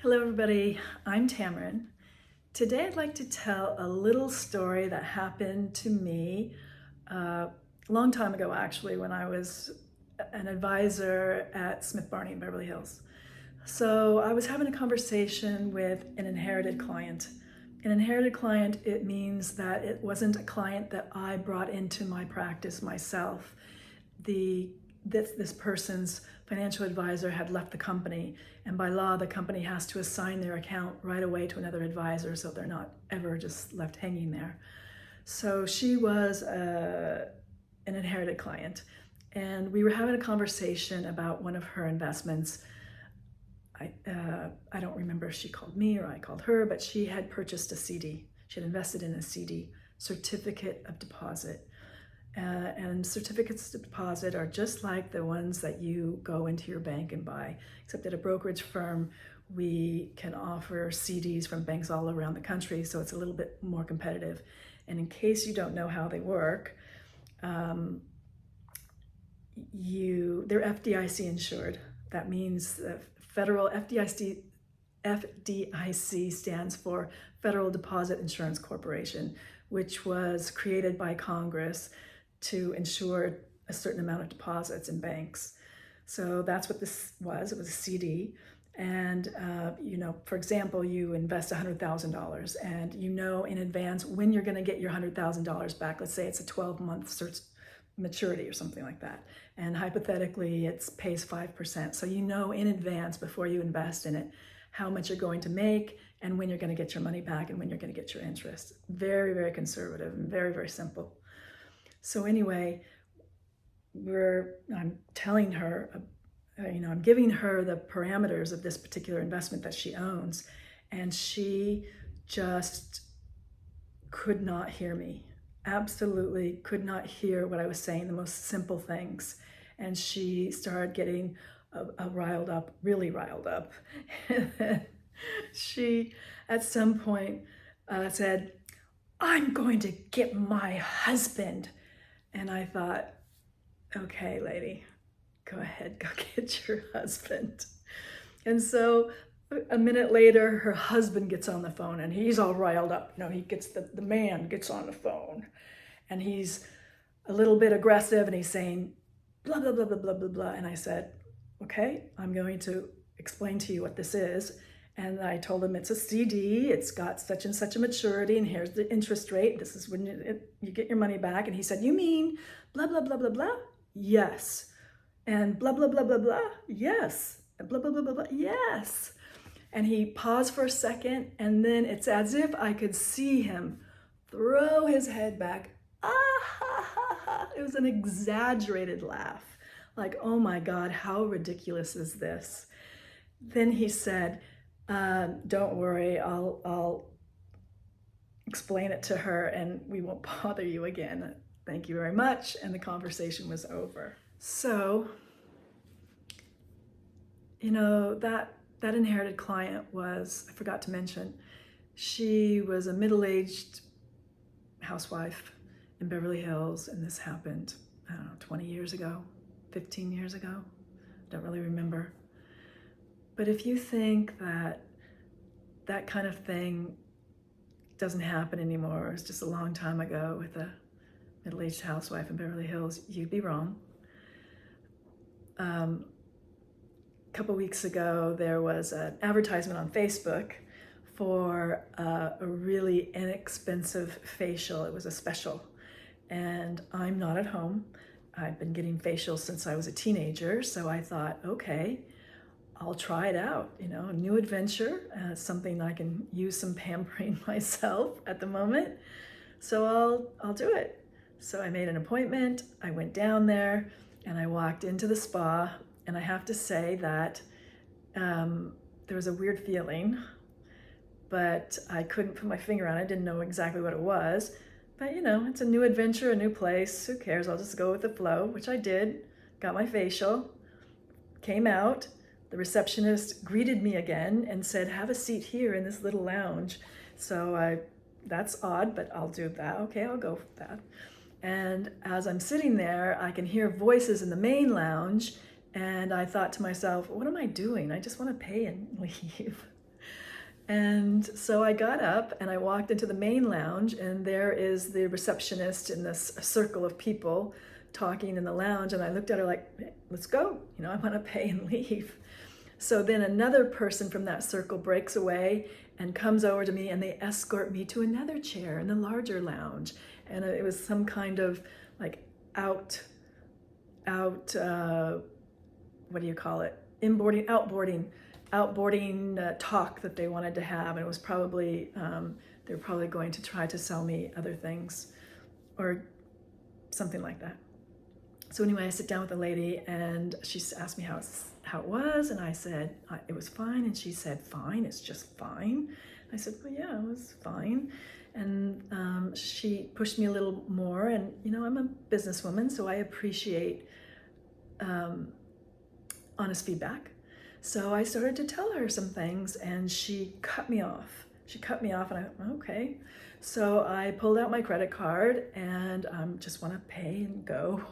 Hello everybody, I'm Tamarin. Today I'd like to tell a little story that happened to me a long time ago actually when I was an advisor at Smith Barney in Beverly Hills. So I was having a conversation with an inherited client. An inherited client, it means that it wasn't a client that I brought into my practice myself. This person's financial advisor had left the company, and by law the company has to assign their account right away to another advisor so they're not ever just left hanging there. So she was an inherited client, and we were having a conversation about one of her investments. I don't remember if she called me or I called her, but she had purchased a CD. She had invested in a CD, certificate of deposit. And certificates of deposit are just like the ones that you go into your bank and buy, except at a brokerage firm, we can offer CDs from banks all around the country, so it's a little bit more competitive. And in case you don't know how they work, they're FDIC insured. That means the federal FDIC stands for Federal Deposit Insurance Corporation, which was created by Congress to insure a certain amount of deposits in banks. So that's what this was. It was a CD. And, for example, you invest $100,000 and you know in advance when you're going to get your $100,000 back. Let's say it's a 12-month maturity or something like that. And hypothetically, it pays 5%. So you know in advance before you invest in it how much you're going to make and when you're going to get your money back and when you're going to get your interest. Very, very conservative and very, very simple. So anyway, I'm telling her, I'm giving her the parameters of this particular investment that she owns, and she just could not hear me. Absolutely could not hear what I was saying, the most simple things. And she started getting riled up, really riled up. And then she, at some point, said, "I'm going to get my husband." And I thought, okay, lady, go ahead, go get your husband. And so a minute later, her husband gets on the phone and he's all riled up. He gets the man gets on the phone and he's a little bit aggressive and he's saying, blah, blah, blah, blah, blah, blah, blah. And I said, okay, I'm going to explain to you what this is. And I told him it's a CD, it's got such and such a maturity, and here's the interest rate. This is when you get your money back. And he said, "You mean blah, blah, blah, blah, blah?" "Yes." "And blah, blah, blah, blah, blah?" "Yes." "And blah, blah, blah, blah, blah?" "Yes." And he paused for a second, and then it's as if I could see him throw his head back. Ah, ha, ha, ha. It was an exaggerated laugh. Like, oh my God, how ridiculous is this? Then he said, "Don't worry, I'll explain it to her and we won't bother you again. Thank you very much." And the conversation was over. So, that inherited client was, I forgot to mention, she was a middle-aged housewife in Beverly Hills, and this happened, 20 years ago, 15 years ago, don't really remember. But if you think that that kind of thing doesn't happen anymore, it's just a long time ago with a middle-aged housewife in Beverly Hills, you'd be wrong. A couple weeks ago, there was an advertisement on Facebook for a really inexpensive facial. It was a special, and I'm not at home. I've been getting facials since I was a teenager, so I thought, okay, I'll try it out, a new adventure, something I can use some pampering myself at the moment. So I'll do it. So I made an appointment, I went down there, and I walked into the spa, and I have to say that there was a weird feeling, but I couldn't put my finger on it. I didn't know exactly what it was. But it's a new adventure, a new place. Who cares? I'll just go with the flow, which I did. Got my facial, came out. The receptionist greeted me again and said, "Have a seat here in this little lounge." So that's odd, but I'll do that. Okay, I'll go with that. And as I'm sitting there, I can hear voices in the main lounge, and I thought to myself, what am I doing? I just want to pay and leave. And so I got up and I walked into the main lounge, and there is the receptionist in this circle of people talking in the lounge. And I looked at her like, hey, let's go. You know, I want to pay and leave. So then another person from that circle breaks away and comes over to me, and they escort me to another chair in the larger lounge. And it was some kind of like what do you call it? Outboarding talk that they wanted to have. And it was probably, they were probably going to try to sell me other things or something like that. So anyway, I sit down with the lady, and she asked me how it was, and I said it was fine, and she said, fine, it's just fine. I said, well, yeah, it was fine. And she pushed me a little more, and you know, I'm a businesswoman, so I appreciate honest feedback. So I started to tell her some things, and she cut me off. And I went, okay. So I pulled out my credit card, and just want to pay and go.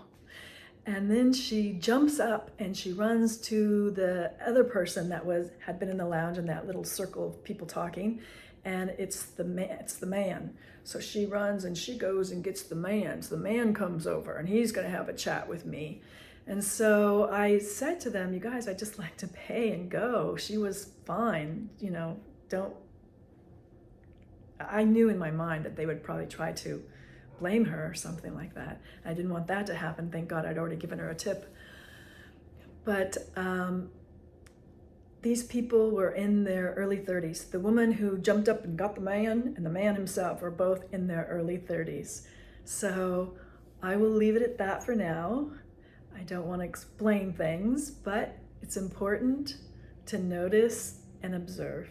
And then she jumps up and she runs to the other person that had been in the lounge in that little circle of people talking, and it's the man. So she runs and she goes and gets the man. So the man comes over, and he's going to have a chat with me. And so I said to them, you guys, I'd just like to pay and go. She was fine, you know, I knew in my mind that they would probably try to blame her or something like that. I didn't want that to happen. Thank God I'd already given her a tip. But these people were in their early 30s. The woman who jumped up and got the man and the man himself were both in their early 30s. So I will leave it at that for now. I don't want to explain things, but it's important to notice and observe.